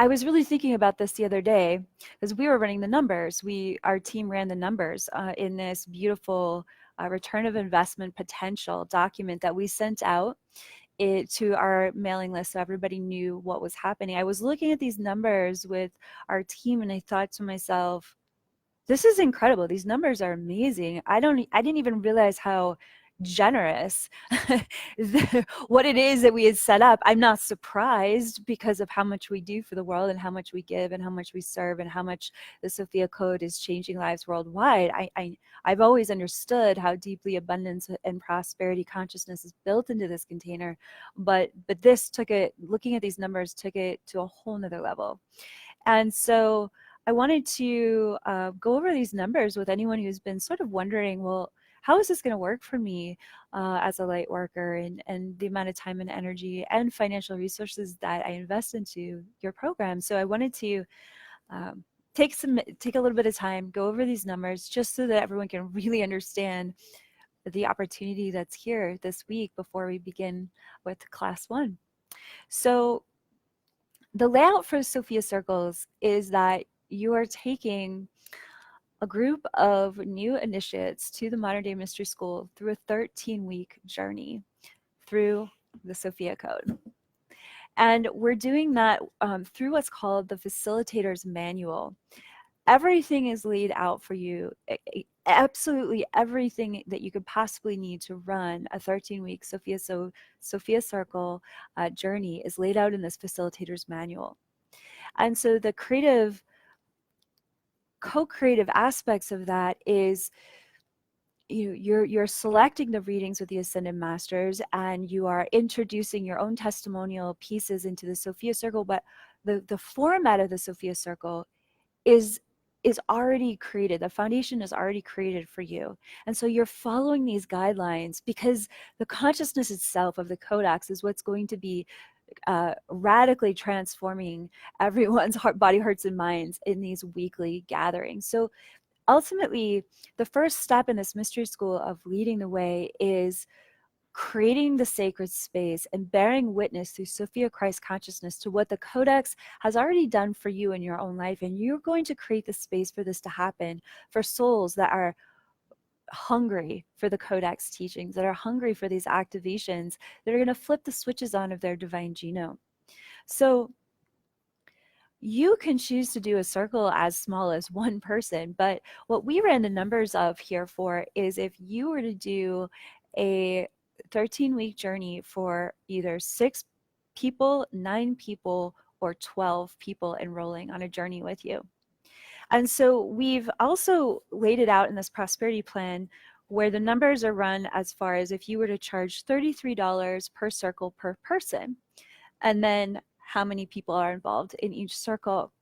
I was really thinking about this the other day because we were running the numbers. Our team ran the numbers in this beautiful return of investment potential document that we sent out to our mailing list so everybody knew what was happening. I was looking at these numbers with our team and I thought to myself, this is incredible. These numbers are amazing. I didn't even realize how generous what it is that we had set up. I'm not surprised because of how much we do for the world and how much we give and how much we serve and how much the Sophia Code is changing lives worldwide. I've always understood how deeply abundance and prosperity consciousness is built into this container, but this took it, looking at these numbers, took it to a whole nother level. And so I wanted to go over these numbers with anyone who's been sort of wondering, well, how is this going to work for me as a light worker, and the amount of time and energy and financial resources that I invest into your program. So I wanted to take a little bit of time, go over these numbers just so that everyone can really understand the opportunity that's here this week before we begin with class 1. So the layout for Sophia Circles is that you are taking a group of new initiates to the Modern Day Mystery School through a 13-week journey through the Sophia Code. And we're doing that through what's called the Facilitator's Manual. Everything is laid out for you, absolutely everything that you could possibly need to run a 13-week Sophia Circle journey is laid out in this Facilitator's Manual. And so the co-creative aspects of that is you're selecting the readings with the Ascended Masters, and you are introducing your own testimonial pieces into the Sophia Circle, but the format of the Sophia Circle is already created. The foundation is already created for you. And so you're following these guidelines because the consciousness itself of the Codex is what's going to be radically transforming everyone's body, hearts, and minds in these weekly gatherings. So ultimately, the first step in this mystery school of leading the way is creating the sacred space and bearing witness through Sophia Christ consciousness to what the Codex has already done for you in your own life. And you're going to create the space for this to happen for souls that are hungry for the Codex teachings, that are hungry for these activations, that are going to flip the switches on of their divine genome. So you can choose to do a circle as small as one person, but what we ran the numbers of here for is if you were to do a 13-week journey for either 6 people, 9 people, or 12 people enrolling on a journey with you. And so we've also laid it out in this prosperity plan where the numbers are run as far as if you were to charge $33 per circle per person, and then how many people are involved in each circle.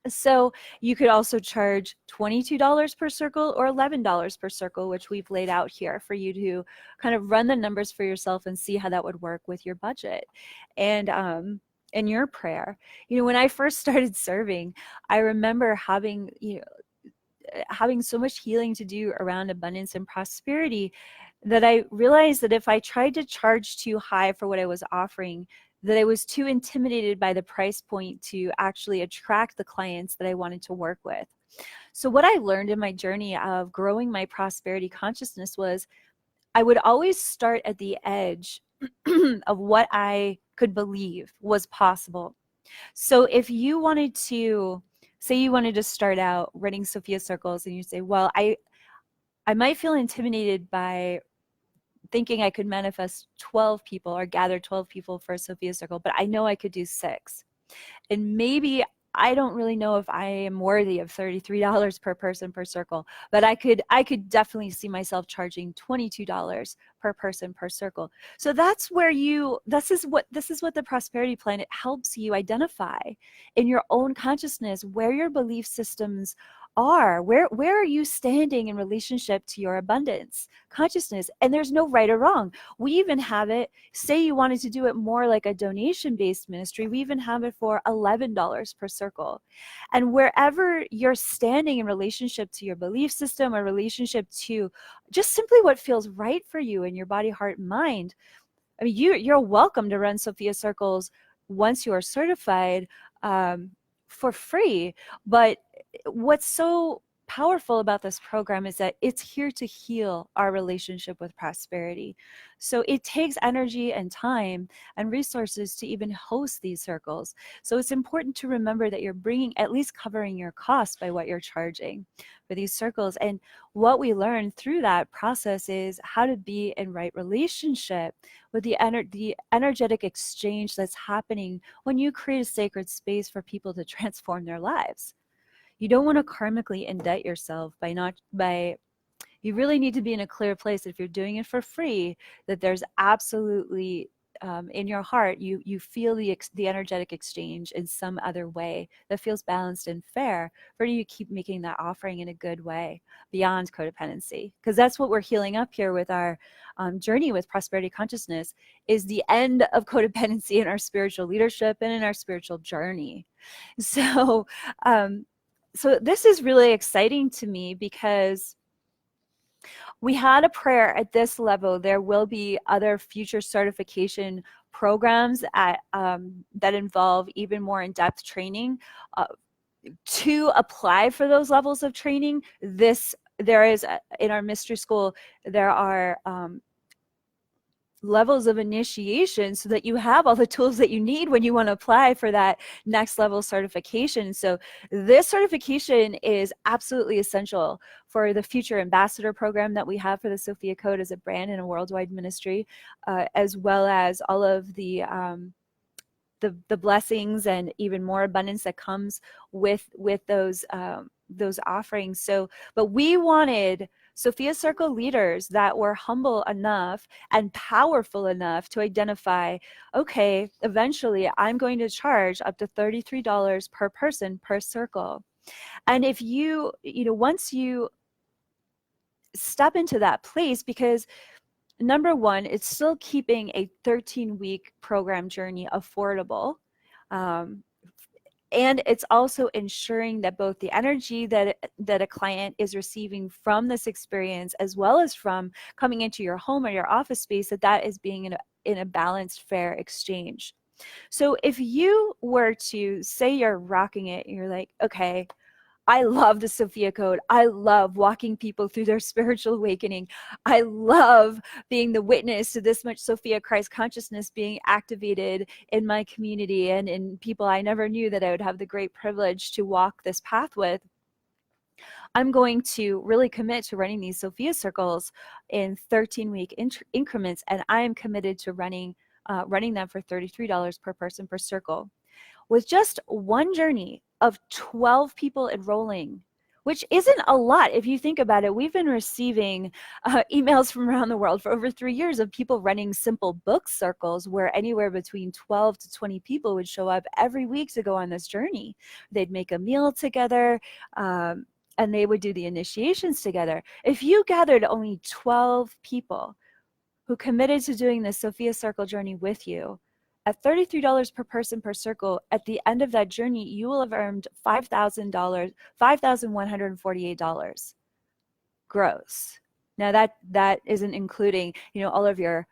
So you could also charge $22 per circle or $11 per circle, which we've laid out here for you to kind of run the numbers for yourself and see how that would work with your budget. And your prayer. When I first started serving, I remember having so much healing to do around abundance and prosperity that I realized that if I tried to charge too high for what I was offering, that I was too intimidated by the price point to actually attract the clients that I wanted to work with. So what I learned in my journey of growing my prosperity consciousness was I would always start at the edge of what I could believe was possible. So if you wanted to, say you wanted to start out running Sophia Circles and you say, well, I might feel intimidated by thinking I could manifest 12 people or gather 12 people for a Sophia Circle, but I know I could do 6. And maybe I don't really know if I am worthy of $33 per person per circle, but I could definitely see myself charging $22 per person per circle. So that's where this is what the prosperity plan, it helps you identify in your own consciousness where your belief systems are. Where are you standing in relationship to your abundance consciousness? And there's no right or wrong. We even have it, say you wanted to do it more like a donation-based ministry, we even have it for $11 per circle. And wherever you're standing in relationship to your belief system or relationship to just simply what feels right for you in your body, heart, and mind, I mean, you're welcome to run Sophia Circles once you are certified for free. But what's so powerful about this program is that it's here to heal our relationship with prosperity. So it takes energy and time and resources to even host these circles. So it's important to remember that you're bringing, at least covering your costs by what you're charging for these circles. And what we learn through that process is how to be in right relationship with the energetic exchange that's happening when you create a sacred space for people to transform their lives. You don't want to karmically indebt yourself by you really need to be in a clear place if you're doing it for free, that there's absolutely in your heart you feel the energetic exchange in some other way that feels balanced and fair for you to keep making that offering in a good way beyond codependency, because that's what we're healing up here with our journey with prosperity consciousness, is the end of codependency in our spiritual leadership and in our spiritual journey. So so this is really exciting to me because we had a prayer at this level. There will be other future certification programs that involve even more in-depth training. To apply for those levels of training, there is in our mystery school, there are levels of initiation so that you have all the tools that you need when you want to apply for that next level certification. So this certification is absolutely essential for the future ambassador program that we have for the Sophia Code as a brand and a worldwide ministry, as well as all of the blessings and even more abundance that comes with those offerings. So, but we wanted Sophia Circle leaders that were humble enough and powerful enough to identify, okay, eventually I'm going to charge up to $33 per person per circle. And if once you step into that place, because number one, it's still keeping a 13-week program journey affordable. Um, and it's also ensuring that both the energy that a client is receiving from this experience, as well as from coming into your home or your office space, that is being in a balanced, fair exchange. So if you were to say you're rocking it, you're like, okay, I love the Sophia Code. I love walking people through their spiritual awakening. I love being the witness to this much Sophia Christ consciousness being activated in my community and in people I never knew that I would have the great privilege to walk this path with. I'm going to really commit to running these Sophia circles in 13-week increments, and I am committed to running them for $33 per person per circle. With just one journey of 12 people enrolling, which isn't a lot if you think about it. We've been receiving emails from around the world for over 3 years of people running simple book circles where anywhere between 12 to 20 people would show up every week to go on this journey. They'd make a meal together, and they would do the initiations together. If you gathered only 12 people who committed to doing this Sophia Circle journey with you, at $33 per person per circle, at the end of that journey, you will have earned $5,148 gross. Now that isn't including, all of your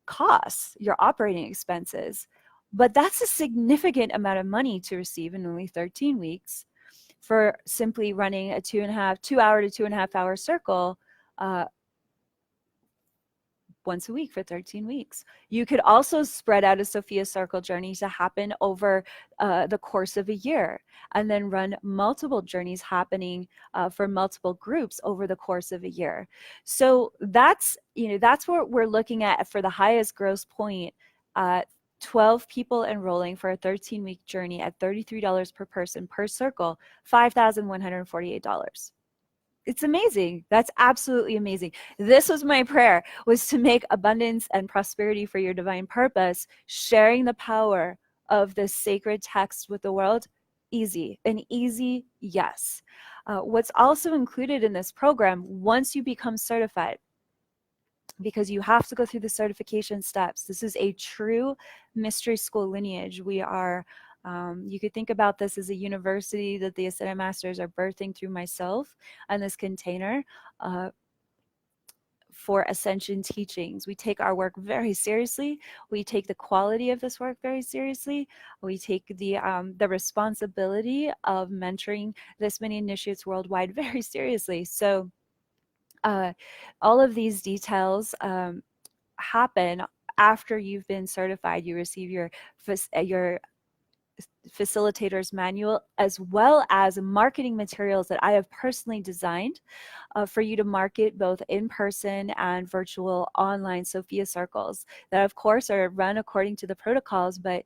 costs, your operating expenses, but that's a significant amount of money to receive in only 13 weeks for simply running a 2 hour to 2.5 hour circle once a week for 13 weeks. You could also spread out a Sophia Circle journey to happen over the course of a year, and then run multiple journeys happening for multiple groups over the course of a year. So that's what we're looking at for the highest gross point. 12 people enrolling for a 13-week journey at $33 per person per circle, $5,148. It's amazing. That's absolutely amazing. This was my prayer, was to make abundance and prosperity for your divine purpose, sharing the power of this sacred text with the world, easy. An easy yes. What's also included in this program, once you become certified, because you have to go through the certification steps. This is a true mystery school lineage. We are you could think about this as a university that the Ascended Masters are birthing through myself and this container for Ascension teachings. We take our work very seriously. We take the quality of this work very seriously. We take the responsibility of mentoring this many initiates worldwide very seriously. So all of these details happen after you've been certified. You receive your facilitator's manual, as well as marketing materials that I have personally designed for you to market both in person and virtual online Sophia circles that of course are run according to the protocols, but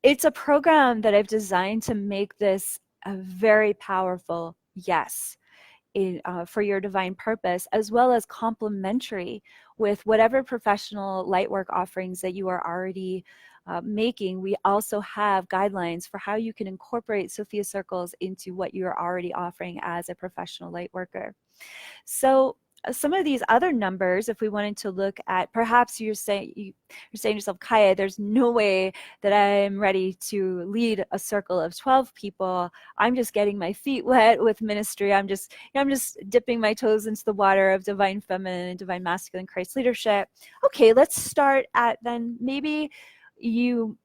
it's a program that I've designed to make this a very powerful yes for your divine purpose, as well as complementary with whatever professional light work offerings that you are already making. We also have guidelines for how you can incorporate Sophia circles into what you're already offering as a professional light worker. So some of these other numbers, if we wanted to look at, perhaps you're saying to yourself, Kaia, there's no way that I'm ready to lead a circle of 12 people. I'm just getting my feet wet with ministry. I'm just dipping my toes into the water of divine feminine and divine masculine Christ leadership. Okay, let's start at then maybe you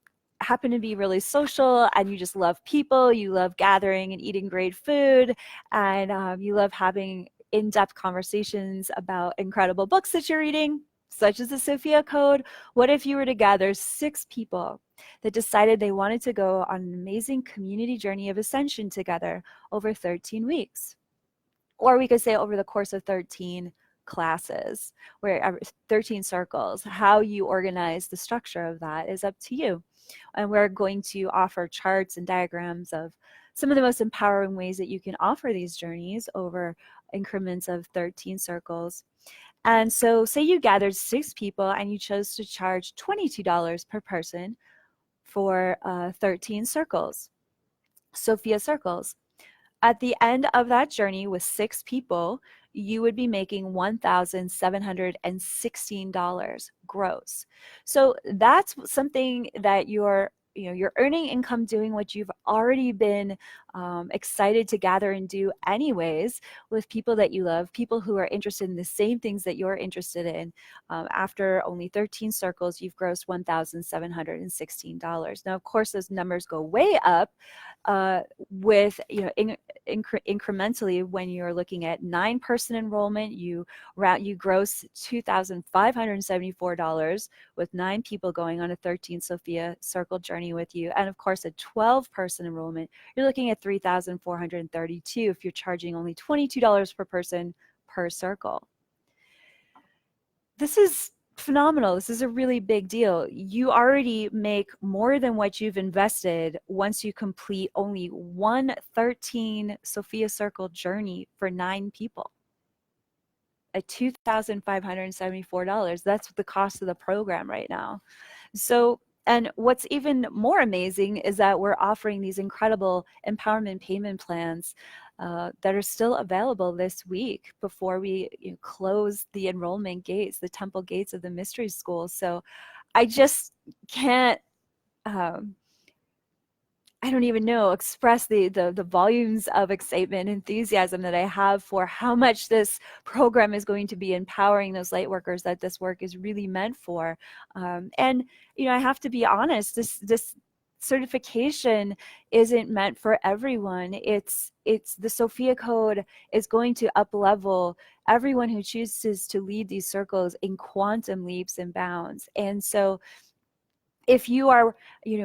happen to be really social and you just love people, you love gathering and eating great food, and you love having in-depth conversations about incredible books that you're reading, such as the Sophia Code. What if you were to gather 6 people that decided they wanted to go on an amazing community journey of ascension together over 13 weeks? Or we could say over the course of 13 classes, where 13 circles. How you organize the structure of that is up to you. And we're going to offer charts and diagrams of some of the most empowering ways that you can offer these journeys over increments of 13 circles. And so say you gathered 6 people and you chose to charge $22 per person for 13 circles, Sophia circles. At the end of that journey with 6 people, you would be making $1,716 gross. So that's something that you're earning income doing what you've already been excited to gather and do anyways, with people that you love, people who are interested in the same things that you're interested in. After only 13 circles, you've grossed $1,716. Now, of course, those numbers go way up with incrementally. When you're looking at 9-person enrollment, you gross $2,574 with 9 people going on a 13 Sophia circle journey with you. And of course, a 12-person enrollment, you're looking at $3,432 if you're charging only $22 per person per circle. This is phenomenal. This is a really big deal. You already make more than what you've invested once you complete only one 13 Sophia circle journey for 9 people at $2,574. That's the cost of the program right now. So, and what's even more amazing is that we're offering these incredible empowerment payment plans that are still available this week before we close the enrollment gates, the temple gates of the mystery school. So I just can't, I don't even know, express the volumes of excitement and enthusiasm that I have for how much this program is going to be empowering those light workers that this work is really meant for. And, I have to be honest, this certification isn't meant for everyone. It's the Sophia Code is going to up-level everyone who chooses to lead these circles in quantum leaps and bounds. And so if you are,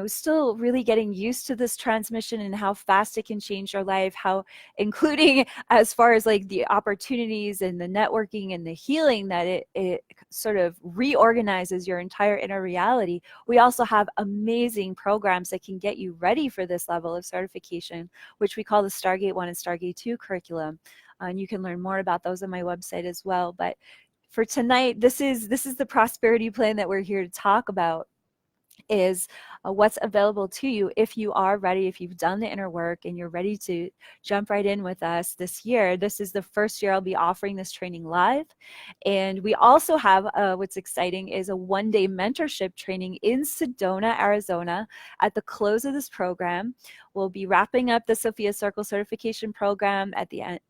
still really getting used to this transmission and how fast it can change your life, how, including as far as like the opportunities and the networking and the healing that it sort of reorganizes your entire inner reality, we also have amazing programs that can get you ready for this level of certification, which we call the Stargate 1 and Stargate 2 curriculum. And you can learn more about those on my website as well. But for tonight, this is the prosperity plan that we're here to talk about, is what's available to you if you are ready, if you've done the inner work and you're ready to jump right in with us this year. This is the first year I'll be offering this training live. And we also have, what's exciting is a 1-day mentorship training in Sedona, Arizona. At the close of this program, we'll be wrapping up the Sophia Circle certification program at the end,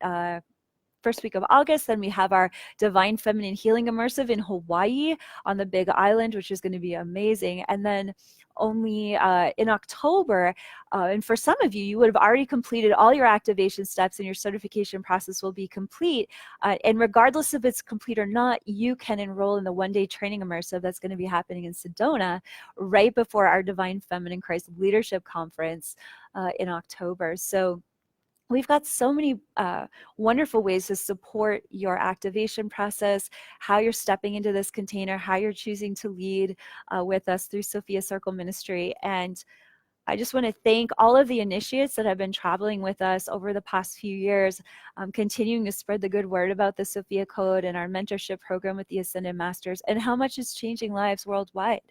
first week of August. Then we have our Divine Feminine Healing Immersive in Hawaii on the Big Island, which is going to be amazing. And then only in October, and for some of you, you would have already completed all your activation steps and your certification process will be complete. And regardless if it's complete or not, you can enroll in the one-day training immersive that's going to be happening in Sedona right before our Divine Feminine Christ Leadership Conference in October. So we've got so many wonderful ways to support your activation process, how you're stepping into this container, how you're choosing to lead with us through Sophia Circle Ministry. And I just want to thank all of the initiates that have been traveling with us over the past few years, continuing to spread the good word about the Sophia Code and our mentorship program with the Ascended Masters, and how much it's changing lives worldwide.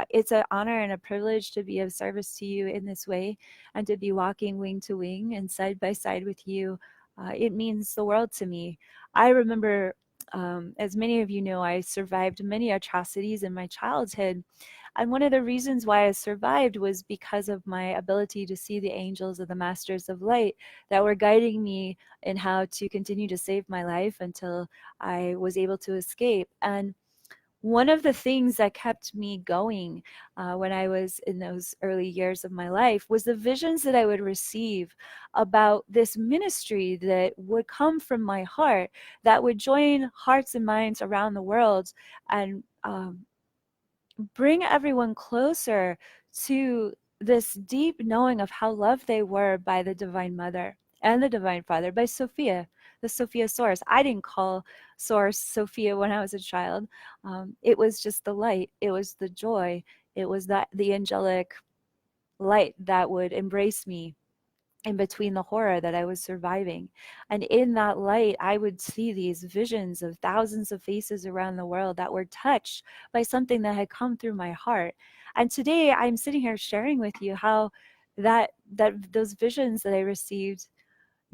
It's an honor and a privilege to be of service to you in this way and to be walking wing to wing and side by side with you. It means the world to me. I remember, as many of you know, I survived many atrocities in my childhood. And one of the reasons why I survived was because of my ability to see the angels of the Masters of Light that were guiding me in how to continue to save my life until I was able to escape. And one of the things that kept me going when I was in those early years of my life was the visions that I would receive about this ministry that would come from my heart, that would join hearts and minds around the world and bring everyone closer to this deep knowing of how loved they were by the Divine Mother and the Divine Father, by Sophia, the Sophia Source. I didn't call Source Sophia when I was a child. It was just the light. It was the joy. It was the angelic light that would embrace me in between the horror that I was surviving. And in that light, I would see these visions of thousands of faces around the world that were touched by something that had come through my heart. And today I'm sitting here sharing with you how that those visions that I received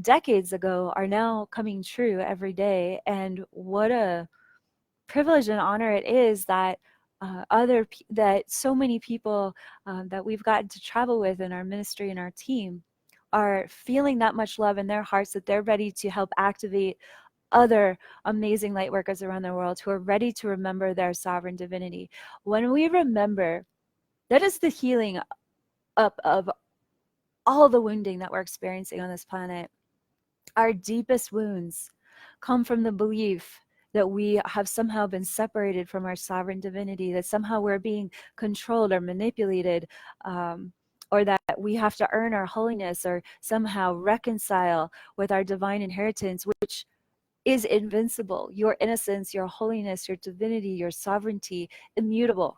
decades ago are now coming true every day. And what a privilege and honor it is that that so many people that we've gotten to travel with in our ministry and our team are feeling that much love in their hearts that they're ready to help activate other amazing light workers around the world who are ready to remember their sovereign divinity. When we remember, that is the healing up of all the wounding that we're experiencing on this planet. Our deepest wounds come from the belief that we have somehow been separated from our sovereign divinity, that somehow we're being controlled or manipulated, or that we have to earn our holiness or somehow reconcile with our divine inheritance, which is invincible. Your innocence, your holiness, your divinity, your sovereignty, immutable.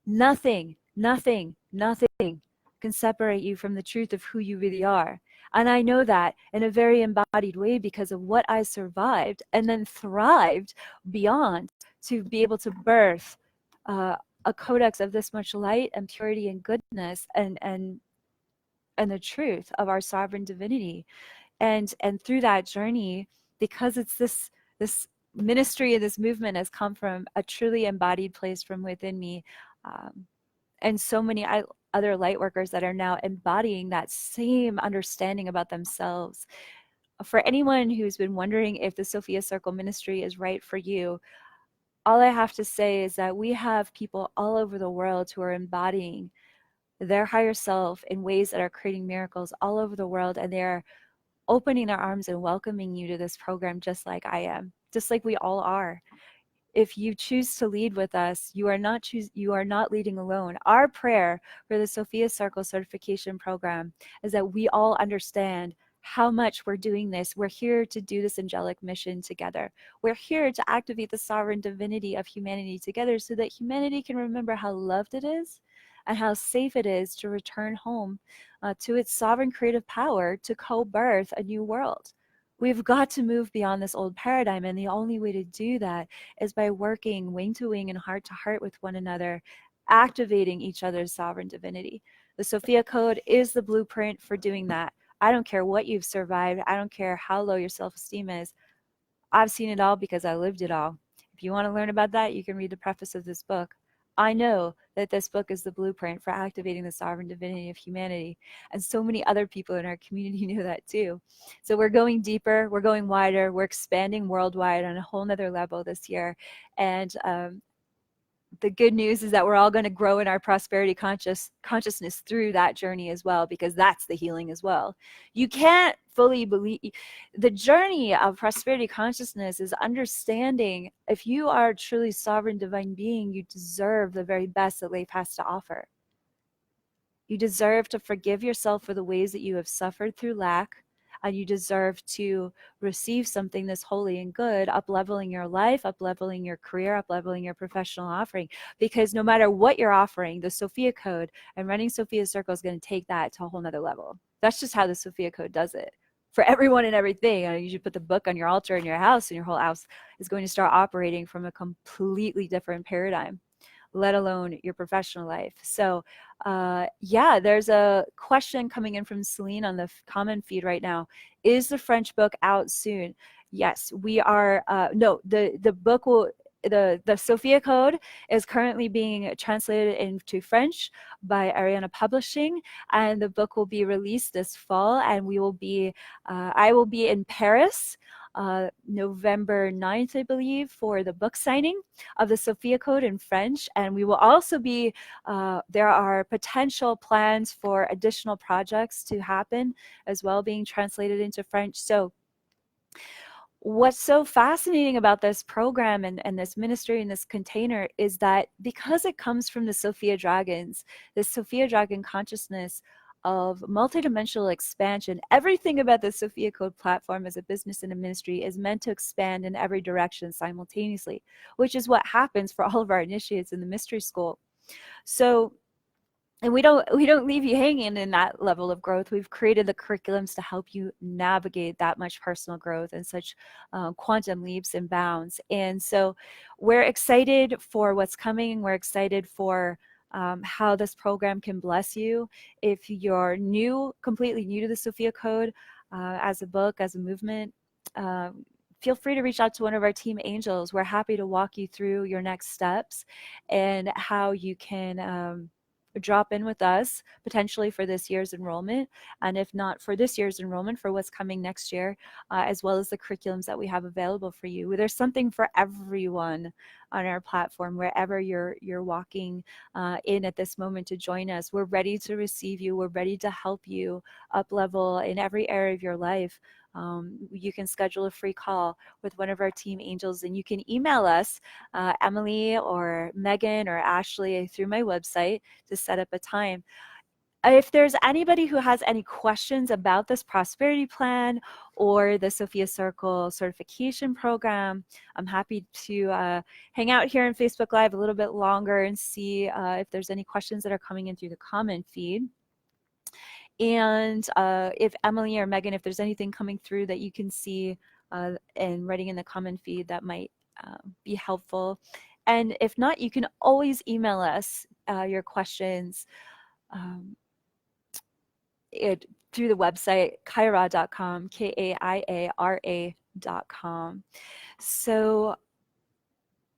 Nothing, nothing, nothing can separate you from the truth of who you really are. And I know that in a very embodied way because of what I survived and then thrived beyond to be able to birth a codex of this much light and purity and goodness and the truth of our sovereign divinity. And through that journey, because it's this ministry and this movement has come from a truly embodied place from within me, and so many other light workers that are now embodying that same understanding about themselves. For anyone who's been wondering if the Sophia Circle ministry is right for you, all I have to say is that we have people all over the world who are embodying their higher self in ways that are creating miracles all over the world, and they're opening their arms and welcoming you to this program just like I am, just like we all are. If you choose to lead with us, you are not leading alone. Our prayer for the Sophia Circle certification program is that we all understand how much we're doing this. We're here to do this angelic mission together. We're here to activate the sovereign divinity of humanity together so that humanity can remember how loved it is and how safe it is to return home to its sovereign creative power to co-birth a new world. We've got to move beyond this old paradigm, and the only way to do that is by working wing to wing and heart to heart with one another, activating each other's sovereign divinity. The Sophia Code is the blueprint for doing that. I don't care what you've survived. I don't care how low your self-esteem is. I've seen it all because I lived it all. If you want to learn about that, you can read the preface of this book. I know that this book is the blueprint for activating the sovereign divinity of humanity. And so many other people in our community know that too. So we're going deeper, we're going wider, we're expanding worldwide on a whole nother level this year. And the good news is that we're all going to grow in our prosperity consciousness through that journey as well, because that's the healing as well. You can't fully believe the journey of prosperity consciousness is understanding if you are a truly sovereign divine being, you deserve the very best that life has to offer. You deserve to forgive yourself for the ways that you have suffered through lack, and you deserve to receive something that's holy and good, up-leveling your life, up-leveling your career, up-leveling your professional offering. Because no matter what you're offering, the Sophia Code and running Sophia's Circle is going to take that to a whole nother level. That's just how the Sophia Code does it. For everyone and everything, you should put the book on your altar in your house, and your whole house is going to start operating from a completely different paradigm, let alone your professional life. So yeah, there's a question coming in from Celine on the comment feed right now. Is the French book out soon? Yes, we are. No, the book will. The Sophia Code is currently being translated into French by Ariana Publishing, and the book will be released this fall. And we will be, I will be in Paris November 9th, I believe, for the book signing of the Sophia Code in French. And we will also be, there are potential plans for additional projects to happen as well, being translated into French. So what's so fascinating about this program and this ministry and this container is that because it comes from the Sophia Dragons, the Sophia Dragon consciousness of multidimensional expansion, everything about the Sophia Code platform as a business and a ministry is meant to expand in every direction simultaneously, which is what happens for all of our initiates in the mystery school. So, and we don't leave you hanging in that level of growth. We've created the curriculums to help you navigate that much personal growth and such quantum leaps and bounds. And so we're excited for what's coming. We're excited for how this program can bless you. If you're completely new to the Sophia Code as a book, as a movement, feel free to reach out to one of our team angels. We're happy to walk you through your next steps and how you can drop in with us potentially for this year's enrollment, and if not for this year's enrollment, for what's coming next year, as well as the curriculums that we have available for you. There's something for everyone on our platform, wherever you're walking in at this moment to join us. We're ready to receive you. We're ready to help you up level in every area of your life. You can schedule a free call with one of our team angels, and you can email us, Emily or Megan or Ashley, through my website to set up a time. If there's anybody who has any questions about this prosperity plan or the Sophia Circle certification program, I'm happy to hang out here in Facebook Live a little bit longer and see if there's any questions that are coming in through the comment feed. And if Emily or Megan, if there's anything coming through that you can see and writing in the comment feed, that might be helpful. And if not, you can always email us your questions through the website kaiara.com, KAIARA.com. So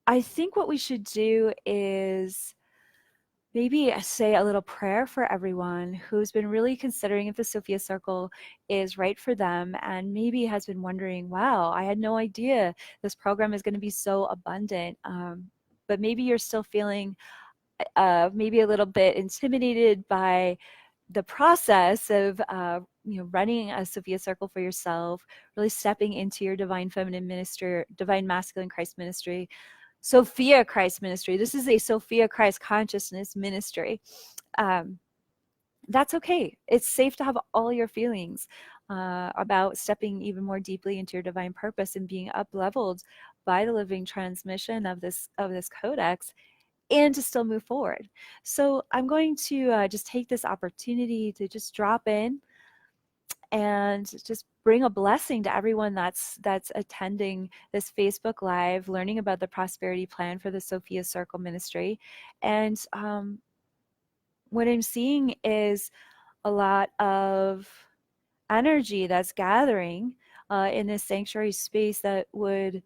I think what we should do is maybe say a little prayer for everyone who's been really considering if the Sophia Circle is right for them, and maybe has been wondering, wow, I had no idea this program is going to be so abundant. But maybe you're still feeling maybe a little bit intimidated by the process of running a Sophia Circle for yourself, really stepping into your divine feminine ministry, divine masculine Christ ministry, Sophia Christ ministry. This is a Sophia Christ consciousness ministry. That's okay. It's safe to have all your feelings about stepping even more deeply into your divine purpose and being up-leveled by the living transmission of this codex, and to still move forward. So I'm going to just take this opportunity to just drop in and just bring a blessing to everyone that's attending this Facebook Live, learning about the prosperity plan for the Sophia Circle Ministry. And what I'm seeing is a lot of energy that's gathering in this sanctuary space that would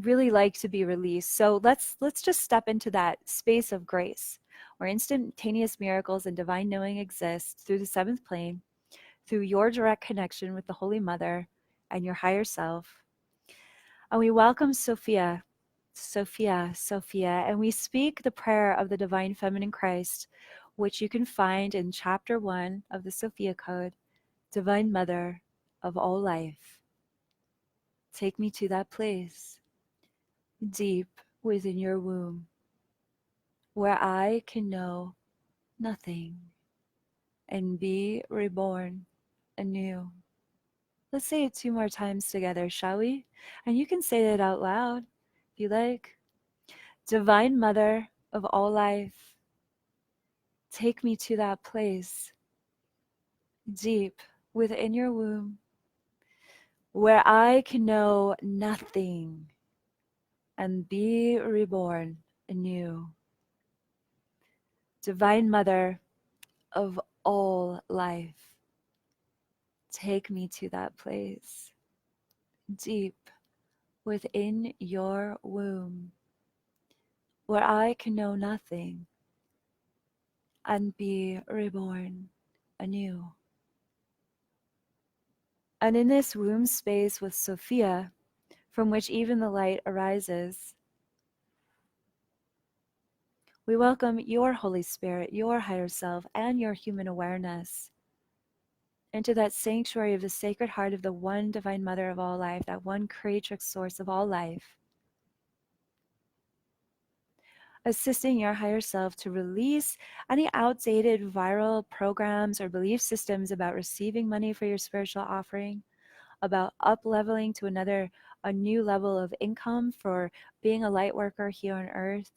really like to be released. So let's just step into that space of grace where instantaneous miracles and divine knowing exist through the seventh plane, through your direct connection with the Holy Mother and your higher self. And we welcome Sophia, Sophia, and we speak the prayer of the Divine Feminine Christ, which you can find in chapter 1 of the Sophia Code. Divine Mother of all life, take me to that place deep within your womb where I can know nothing and be reborn anew. Let's say it 2 more times together, shall we? And you can say it out loud if you like. Divine Mother of all life, take me to that place deep within your womb where I can know nothing and be reborn anew. Divine Mother of all life, take me to that place deep within your womb where I can know nothing and be reborn anew. And in this womb space with Sophia, from which even the light arises, we welcome your Holy Spirit, your higher self, and your human awareness into that sanctuary of the Sacred Heart of the one Divine Mother of all life, that one creatrix source of all life, assisting your higher self to release any outdated viral programs or belief systems about receiving money for your spiritual offering, about up-leveling to a new level of income for being a light worker here on earth.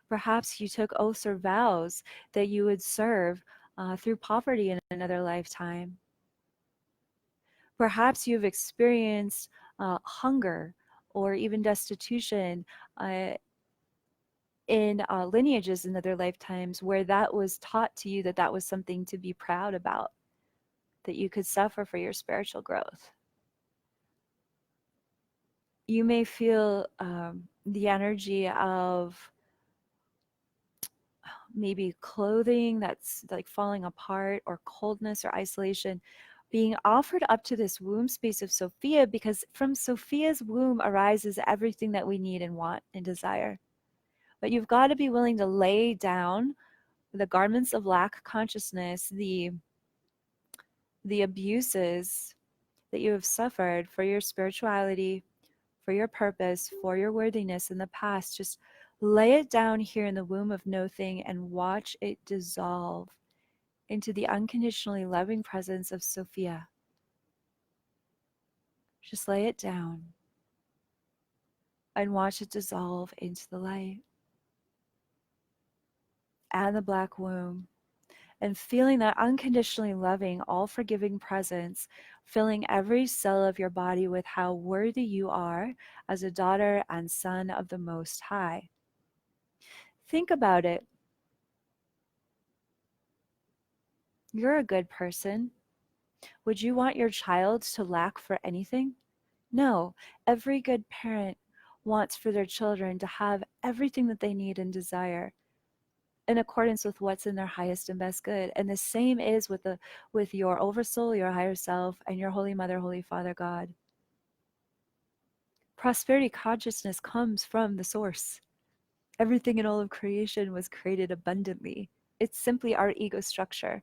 Perhaps you took oaths or vows that you would serve through poverty in another lifetime. Perhaps you've experienced hunger or even destitution in lineages in other lifetimes where that was taught to you that that was something to be proud about, that you could suffer for your spiritual growth. You may feel the energy of maybe clothing that's like falling apart, or coldness or isolation being offered up to this womb space of Sophia, because from Sophia's womb arises everything that we need and want and desire. But you've got to be willing to lay down the garments of lack consciousness, the abuses that you have suffered for your spirituality, for your purpose, for your worthiness in the past. Just lay it down here in the womb of no thing and watch it dissolve into the unconditionally loving presence of Sophia. Just lay it down and watch it dissolve into the light and the black womb, and feeling that unconditionally loving, all forgiving presence, filling every cell of your body with how worthy you are as a daughter and son of the Most High. Think about it. You're a good person. Would you want your child to lack for anything? No. Every good parent wants for their children to have everything that they need and desire in accordance with what's in their highest and best good. And the same is with your oversoul, your higher self, and your Holy Mother, Holy Father God. Prosperity consciousness comes from the source. Everything in all of creation was created abundantly. It's simply our ego structure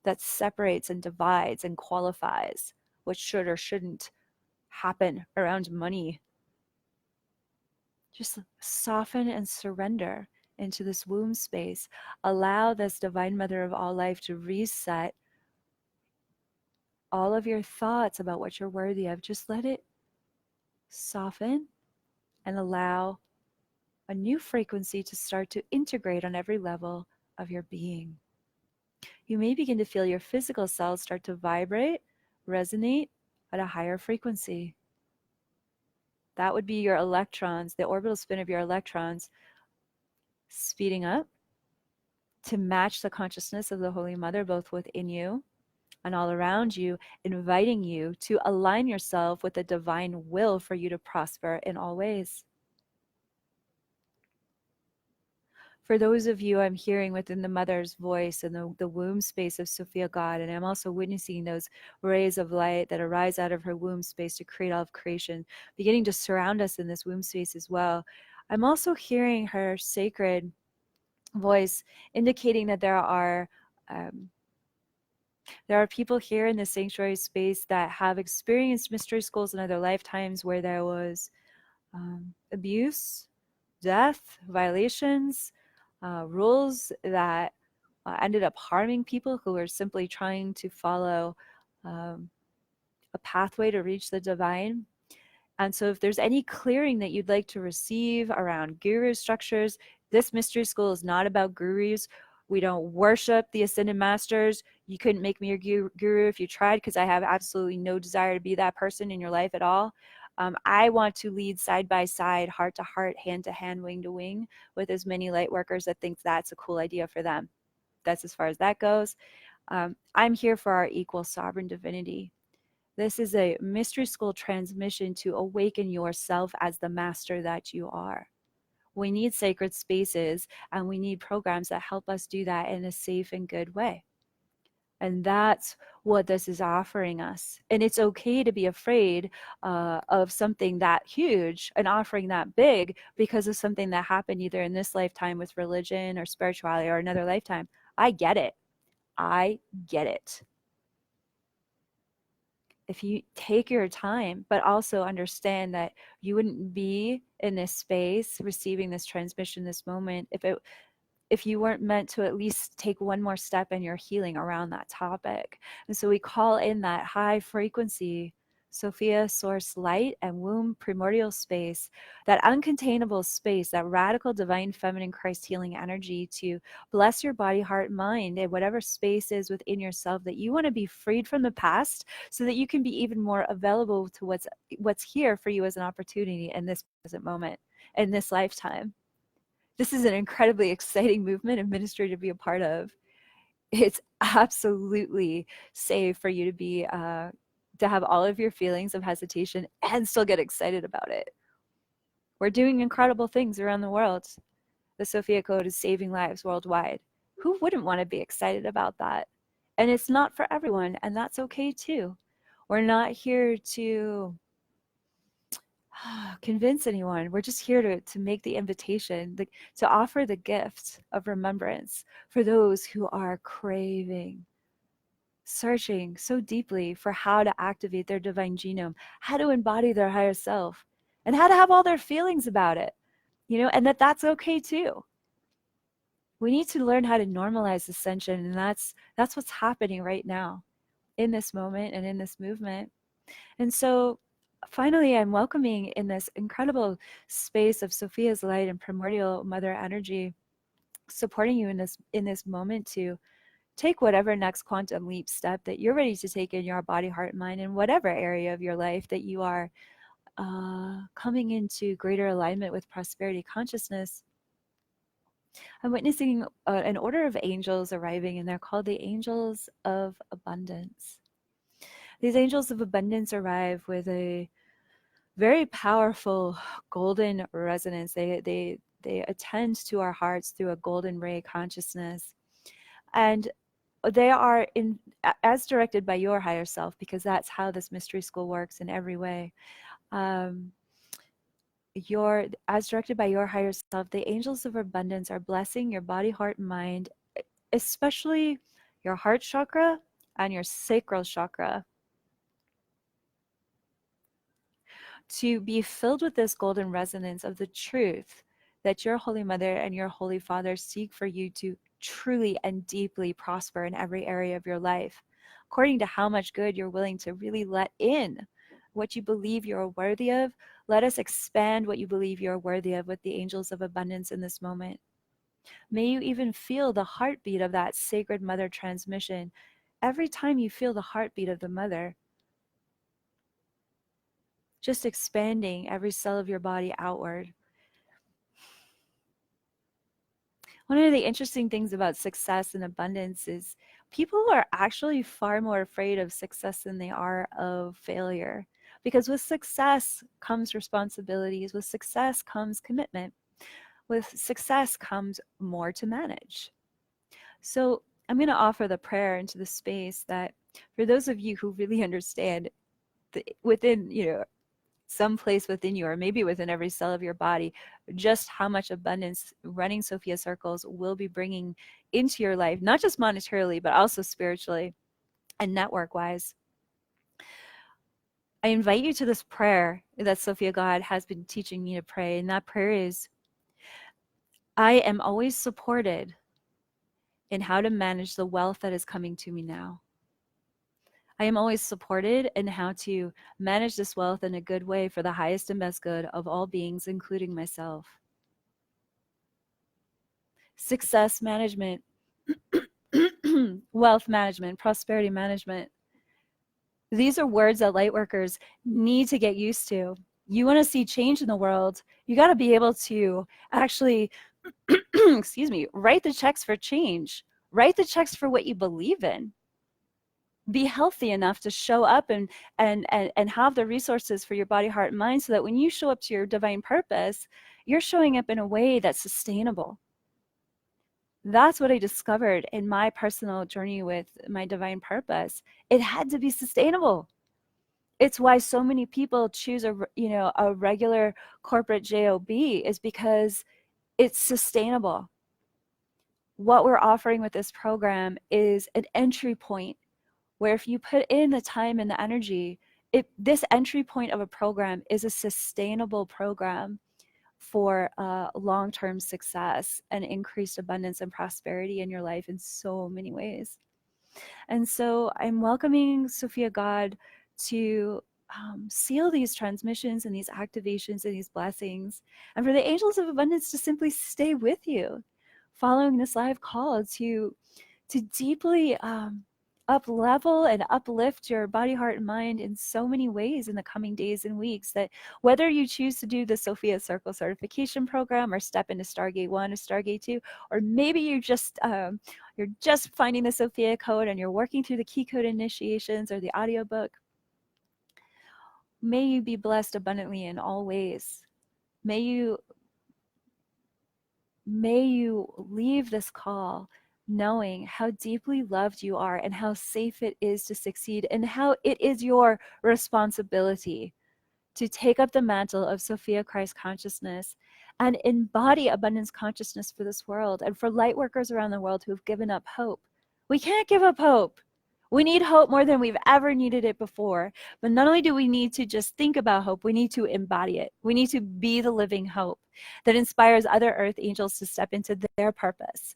that separates and divides and qualifies what should or shouldn't happen around money. Just soften and surrender into this womb space. Allow this Divine Mother of all life to reset all of your thoughts about what you're worthy of. Just let it soften and allow a new frequency to start to integrate on every level of your being. You may begin to feel your physical cells start to vibrate, resonate at a higher frequency. That would be your electrons, the orbital spin of your electrons speeding up to match the consciousness of the Holy Mother, both within you and all around you, inviting you to align yourself with the divine will for you to prosper in all ways. For those of you I'm hearing within the mother's voice and the womb space of Sophia God, and I'm also witnessing those rays of light that arise out of her womb space to create all of creation, beginning to surround us in this womb space as well. I'm also hearing her sacred voice indicating that um, there are people here in the sanctuary space that have experienced mystery schools in other lifetimes where there was abuse, death, violations, rules that ended up harming people who were simply trying to follow um, a pathway to reach the divine. And so, if there's any clearing that you'd like to receive around guru structures, this mystery school is not about gurus. We don't worship the ascended masters. You couldn't make me your guru if you tried, because I have absolutely no desire to be that person in your life at all. I want to lead side by side, heart to heart, hand to hand, wing to wing with as many light workers that think that's a cool idea for them. That's as far as that goes. I'm here for our equal sovereign divinity. This is a mystery school transmission to awaken yourself as the master that you are. We need sacred spaces and we need programs that help us do that in a safe and good way. And that's what this is offering us. And it's okay to be afraid of something that huge, an offering that big, because of something that happened either in this lifetime with religion or spirituality or another lifetime. I get it. I get it. If you take your time, but also understand that you wouldn't be in this space receiving this transmission, this moment, if you weren't meant to at least take one more step in your healing around that topic. And so we call in that high frequency Sophia source light and womb primordial space, that uncontainable space, that radical divine feminine Christ healing energy to bless your body, heart, mind, and whatever space is within yourself that you want to be freed from the past so that you can be even more available to what's here for you as an opportunity in this present moment, in this lifetime. This is an incredibly exciting movement and ministry to be a part of. It's absolutely safe for you to be to have all of your feelings of hesitation and still get excited about it. We're doing incredible things around the world. The Sophia Code is saving lives worldwide. Who wouldn't want to be excited about that? And it's not for everyone, and that's okay too. We're not here to convince anyone. We're just here to make the invitation, to offer the gift of remembrance for those who are craving, searching so deeply for how to activate their divine genome, how to embody their higher self, and how to have all their feelings about it, and that's okay too. We need to learn how to normalize ascension, and that's what's happening right now in this moment and in this movement. And so finally, I'm welcoming in this incredible space of Sophia's light and primordial mother energy, supporting you in this moment to take whatever next quantum leap step that you're ready to take in your body, heart, mind, in whatever area of your life that you are coming into greater alignment with prosperity consciousness. I'm witnessing an order of angels arriving, and they're called the angels of abundance. These angels of abundance arrive with a very powerful golden resonance. They attend to our hearts through a golden ray consciousness, and they are as directed by your higher self, because that's how this mystery school works in every way. As directed by your higher self, the angels of abundance are blessing your body, heart, and mind, especially your heart chakra and your sacral chakra, to be filled with this golden resonance of the truth that your Holy Mother and your Holy Father seek for you to truly and deeply prosper in every area of your life, according to how much good you're willing to really let in. What you believe you're worthy of, let us expand what you believe you're worthy of with the angels of abundance in this moment. May you even feel the heartbeat of that sacred mother transmission. Every time you feel the heartbeat of the mother, just expanding every cell of your body outward. I One of the interesting things about success and abundance is people are actually far more afraid of success than they are of failure. Because with success comes responsibilities, with success comes commitment, with success comes more to manage. So I'm going to offer the prayer into the space that for those of you who really understand within, some place within you, or maybe within every cell of your body, just how much abundance running Sophia circles will be bringing into your life, not just monetarily, but also spiritually and network wise. I invite you to this prayer that Sophia God has been teaching me to pray. And that prayer is, I am always supported in how to manage the wealth that is coming to me now. I am always supported in how to manage this wealth in a good way for the highest and best good of all beings, including myself. Success management, wealth management, prosperity management. These are words that lightworkers need to get used to. You want to see change in the world, you got to be able to actually, excuse me, write the checks for change, write the checks for what you believe in. Be healthy enough to show up and have the resources for your body, heart, and mind, so that when you show up to your divine purpose, you're showing up in a way that's sustainable. That's what I discovered in my personal journey with my divine purpose. It had to be sustainable. It's why so many people choose a regular corporate job, is because it's sustainable. What we're offering with this program is an entry point where if you put in the time and the energy, this entry point of a program is a sustainable program for long-term success and increased abundance and prosperity in your life in so many ways. And so I'm welcoming Sophia God to seal these transmissions and these activations and these blessings, and for the angels of abundance to simply stay with you following this live call to deeply up level and uplift your body, heart, and mind in so many ways in the coming days and weeks, that whether you choose to do the Sophia Circle certification program or step into Stargate 1 or Stargate 2, or maybe you're just finding the Sophia Code and you're working through the key code initiations or the audiobook, may you be blessed abundantly in all ways. May you leave this call knowing how deeply loved you are and how safe it is to succeed, and how it is your responsibility to take up the mantle of Sophia Christ consciousness and embody abundance consciousness for this world and for light workers around the world who have given up hope. We can't give up hope. We need hope more than we've ever needed it before. But not only do we need to just think about hope, we need to embody it. We need to be the living hope that inspires other earth angels to step into their purpose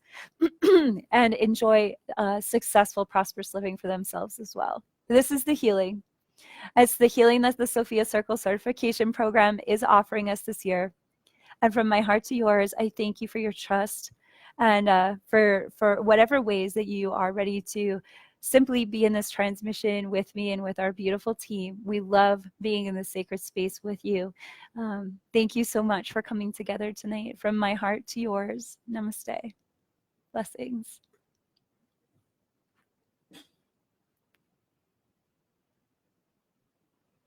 and enjoy successful, prosperous living for themselves as well. This is the healing. It's the healing that the Sophia Circle certification program is offering us this year. And from my heart to yours, I thank you for your trust and for whatever ways that you are ready to simply be in this transmission with me and with our beautiful team. We love being in this sacred space with you. Thank you so much for coming together tonight. From my heart to yours, namaste. Blessings.